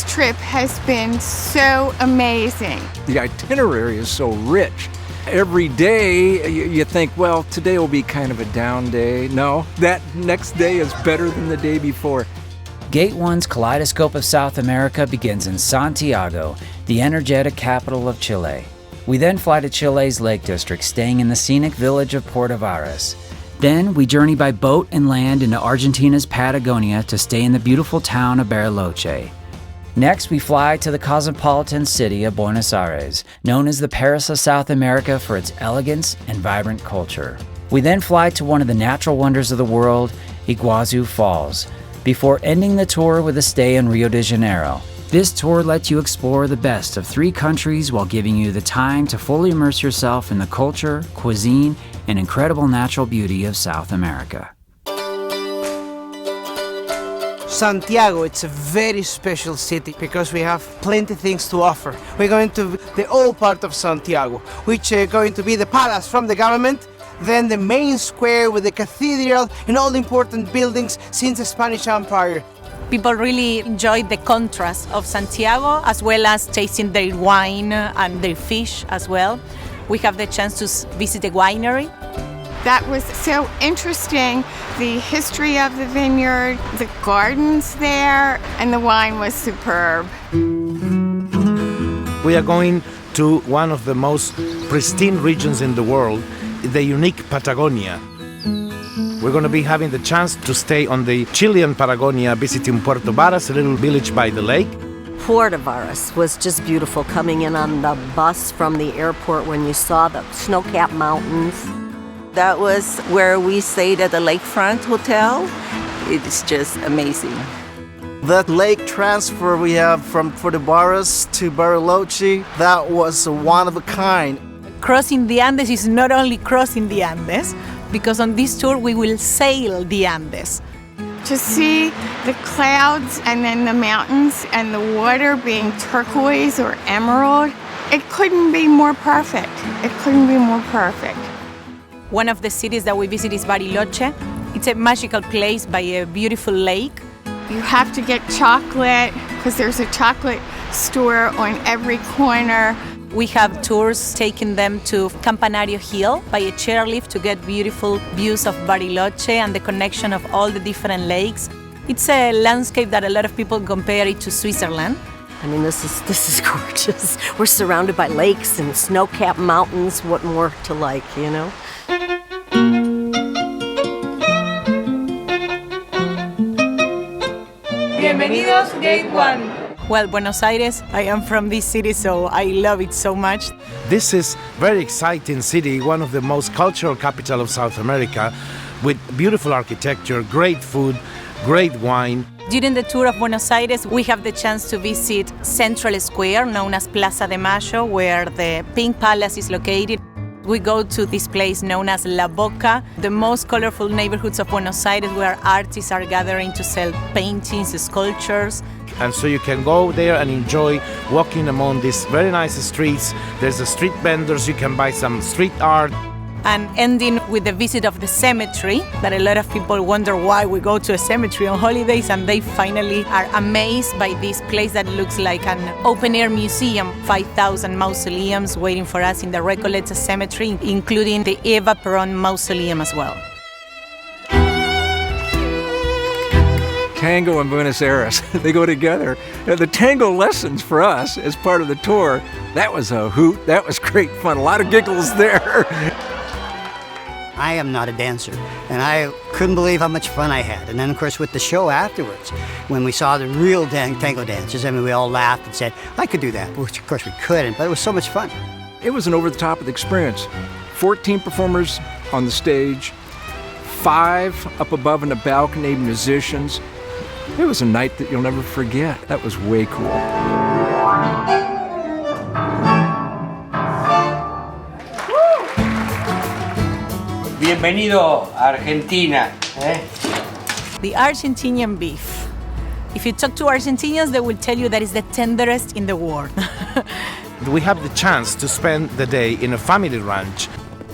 This trip has been so amazing. The itinerary is so rich. Every day you think, well, today will be kind of a down day. No, that next day is better than the day before. Gate 1's kaleidoscope of South America begins in Santiago, the energetic capital of Chile. We then fly to Chile's Lake District, staying in the scenic village of Puerto Varas. Then we journey by boat and land into Argentina's Patagonia to stay in the beautiful town of Bariloche. Next, we fly to the cosmopolitan city of Buenos Aires, known as the Paris of South America for its elegance and vibrant culture. We then fly to one of the natural wonders of the world, Iguazu Falls, before ending the tour with a stay in Rio de Janeiro. This tour lets you explore the best of 3 countries while giving you the time to fully immerse yourself in the culture, cuisine, and incredible natural beauty of South America. Santiago, it's a very special city because we have plenty things to offer. We're going to the old part of Santiago, which is going to be the palace from the government, then the main square with the cathedral and all the important buildings since the Spanish Empire. People really enjoyed the contrast of Santiago, as well as tasting their wine and their fish as well. We have the chance to visit a winery. That was so interesting. The history of the vineyard, the gardens there, and the wine was superb. We are going to one of the most pristine regions in the world, the unique Patagonia. We're going to be having the chance to stay on the Chilean Patagonia, visiting Puerto Varas, a little village by the lake. Puerto Varas was just beautiful, coming in on the bus from the airport when you saw the snow-capped mountains. That was where we stayed at the Lakefront Hotel. It's just amazing. That lake transfer we have from Puerto Varas to Bariloche, that was one of a kind. Crossing the Andes is not only crossing the Andes, because on this tour we will sail the Andes. To see the clouds and then the mountains and the water being turquoise or emerald, it couldn't be more perfect. It couldn't be more perfect. One of the cities that we visit is Bariloche. It's a magical place by a beautiful lake. You have to get chocolate because there's a chocolate store on every corner. We have tours taking them to Campanario Hill by a chairlift to get beautiful views of Bariloche and the connection of all the different lakes. It's a landscape that a lot of people compare it to Switzerland. I mean, this is gorgeous. We're surrounded by lakes and snow-capped mountains. What more to like, you know? Bienvenidos, Gate 1. Well, Buenos Aires, I am from this city, so I love it so much. This is a very exciting city, one of the most cultural capital of South America, with beautiful architecture, great food, great wine. During the tour of Buenos Aires, we have the chance to visit Central Square, known as Plaza de Mayo, where the Pink Palace is located. We go to this place known as La Boca, the most colorful neighborhoods of Buenos Aires, where artists are gathering to sell paintings, sculptures. And so you can go there and enjoy walking among these very nice streets. There's the street vendors, you can buy some street art. And ending with the visit of the cemetery, that a lot of people wonder why we go to a cemetery on holidays, and they finally are amazed by this place that looks like an open-air museum. 5,000 mausoleums waiting for us in the Recoleta Cemetery, including the Eva Perón Mausoleum as well. Tango and Buenos Aires, they go together. The tango lessons for us as part of the tour, that was a hoot, that was great fun, a lot of giggles there. I am not a dancer, and I couldn't believe how much fun I had. And then, of course, with the show afterwards, when we saw the real tango dancers, I mean, we all laughed and said, I could do that, which of course we couldn't, but it was so much fun. It was an over-the-top experience. 14 performers on the stage, 5 up above in a balcony, musicians. It was a night that you'll never forget. That was way cool. Bienvenido, Argentina. The Argentinian beef. If you talk to Argentinians, they will tell you that it's the tenderest in the world. We have the chance to spend the day in a family ranch.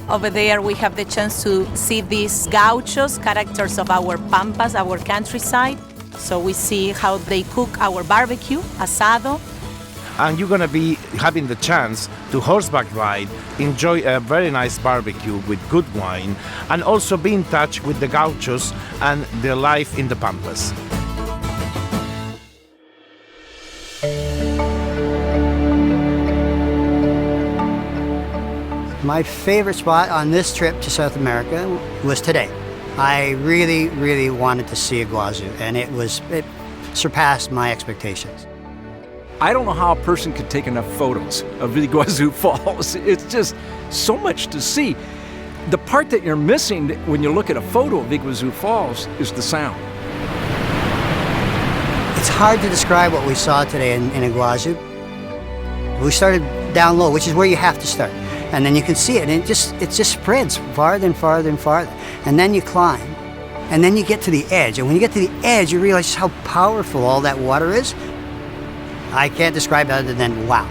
Over there, we have the chance to see these gauchos, characters of our pampas, our countryside. So we see how they cook our barbecue, asado. And you're gonna be having the chance to horseback ride, enjoy a very nice barbecue with good wine, and also be in touch with the gauchos and their life in the pampas. My favorite spot on this trip to South America was today. I really, really wanted to see Iguazu, and it surpassed my expectations. I don't know how a person could take enough photos of Iguazu Falls. It's just so much to see. The part that you're missing when you look at a photo of Iguazu Falls is the sound. It's hard to describe what we saw today in Iguazu. We started down low, which is where you have to start. And then you can see it, and it just spreads farther and farther and farther. And then you climb, and then you get to the edge. And when you get to the edge, you realize how powerful all that water is. I can't describe it other than wow.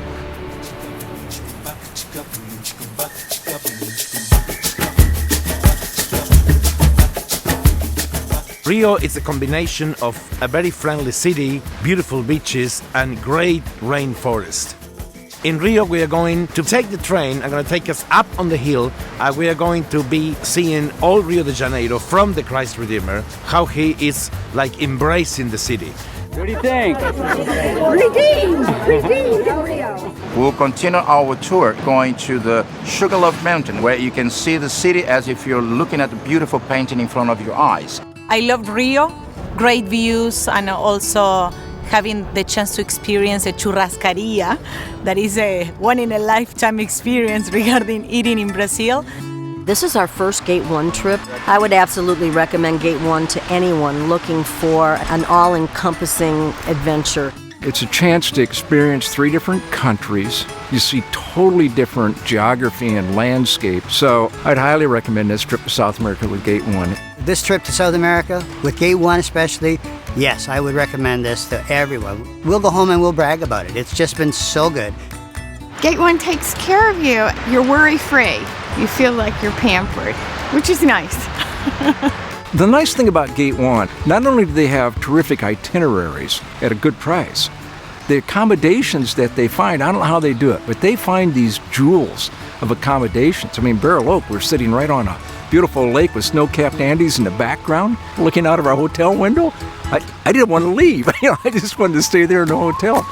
Rio is a combination of a very friendly city, beautiful beaches, and great rainforest. In Rio, we are going to take the train. I'm going to take us up on the hill. We are going to be seeing all Rio de Janeiro from the Christ Redeemer, how he is like embracing the city. What do you think? We'll continue our tour going to the Sugarloaf Mountain, where you can see the city as if you're looking at a beautiful painting in front of your eyes. I loved Rio, great views, and also having the chance to experience a churrascaria. That is a one-in-a-lifetime experience regarding eating in Brazil. This is our first Gate 1 trip. I would absolutely recommend Gate 1 to anyone looking for an all-encompassing adventure. It's a chance to experience 3 different countries. You see totally different geography and landscape. So I'd highly recommend this trip to South America with Gate 1. This trip to South America, with Gate 1 especially, yes, I would recommend this to everyone. We'll go home and we'll brag about it. It's just been so good. Gate 1 takes care of you. You're worry-free. You feel like you're pampered, which is nice. The nice thing about Gate 1, not only do they have terrific itineraries at a good price, the accommodations that they find, I don't know how they do it, but they find these jewels of accommodations. I mean, Barrel Oak, we're sitting right on a beautiful lake with snow-capped Andes in the background, looking out of our hotel window. I didn't want to leave. I just wanted to stay there in the hotel.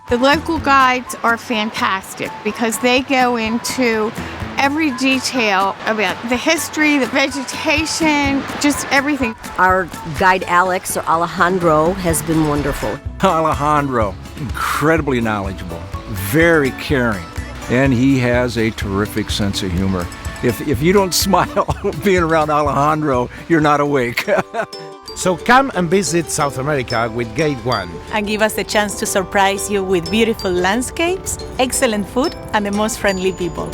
The local guides are fantastic because they go into every detail about the history, the vegetation, just everything. Our guide Alex, or Alejandro, has been wonderful. Alejandro, incredibly knowledgeable, very caring, and he has a terrific sense of humor. If you don't smile being around Alejandro, you're not awake. So come and visit South America with Gate 1. And give us the chance to surprise you with beautiful landscapes, excellent food, and the most friendly people.